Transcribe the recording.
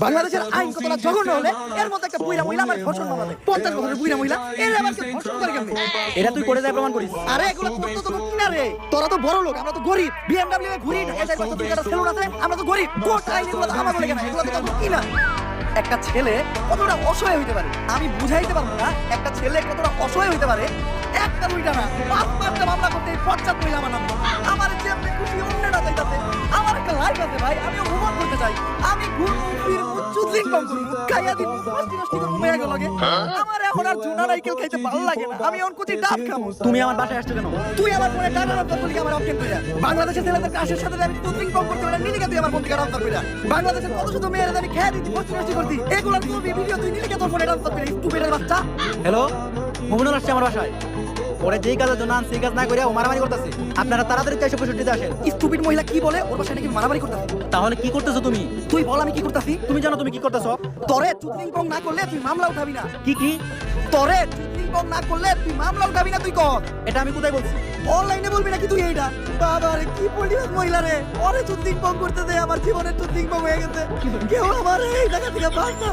বাংলাদেশের আইন কতটা জঘন্য হলে এর মধ্যে একটা বুইড়া মহিলা আমার ধর্ষণ মামলা দেয়। 50 বছরের বুইড়া মহিলা এর আবার কেউ ধর্ষণ করে কেমনে? এটা তুই করে যায় প্রমাণ করিস। আরে এগুলো করতে তো কিনা রে, তোরা তো বড় লোক, আমরা তো গরিব। BMW এ ঘুরি, ঢাকা চার পাঁচটা দুইটা সেলুন আছে, আমরা তো গরিব। কোর্ট আইন এগুলো তো আমার বলে কেন, এগুলো তো তোর কিনা। একটা ছেলে কতটা অসহায় হইতে পারে আমি বুঝাইতে পারবো না। একটা ছেলে কতটা অসহায় হইতে পারে, একটা দুইটা না 5-5টা মামলা করতে 50 মহিলা আমার নাম। আমার যেমনি খুশি অন্য না চাইতাছে। আমার একটা লাইফ আছে ভাই, আমিও ভ্রমণ করতে চাই। আমি ঘুরবো ফিরবো চুদলিং কম করবো, খাইয়া দিব ফাস্টি ফাস্টি করবো মেয়ে লাগে। আমার এখন আর জুনা নাইকেল খাইতে ভালো লাগে না, আমি এখন কুচি ডাব খাবো। তুমি আমার বাসায় আসছো কেন? তুই আমার ফোনে টাকা রাখতে বলি আমার অপশন কইরা। বাংলাদেশের ছেলেদের কাশের সাথে আমি চুদলিং কম করতে পারি, নিলিকা তুই আমার ফোন থেকে রাখতে কইরা। বাংলাদেশের কত শুধু মেয়েরা আমি খেয়ে দিচ্ছি ফাস্টি ফাস্টি করতি, এগুলো তুই ভিডিও তুই নিলিকা তোর ফোনে রাখতে কইরা। স্টুপিডের বাচ্চা। হ্যালো, মুমিনুল আসছে আমার বাসায়। ওরে যেই কাজের জন্য আনছি, কাজ না করে ও মারামারি করতেছে। আপনারা তাড়াতাড়ি 465 আসেন। স্টুপিড মহিলা কি বলে ওর বাসায় নাকি মারামারি করতেছে? তাহলে কি করতেছো তুমি? তুই বল আমি কি করতেছি? তুমি জানো তুমি কি করতেছো? তোরে চুদলিং কম না করলে তুই মামলা উঠাবি না। কি তোরে চুদলিং কম না করলে তুই মামলা উঠাবি না। তুই কর। এটা আমি কোথায় বলছি? অনলাইনে বলবি নাকি তুই এইটা? বাবা রে কি পরিবেশ মহিলা রে, ওরে চুদলিং কম করতে দে, আমার জীবনের চুদলিং কম হয়ে গেছে। কেউ আমার এই জায়গা থেকে বাঁচা।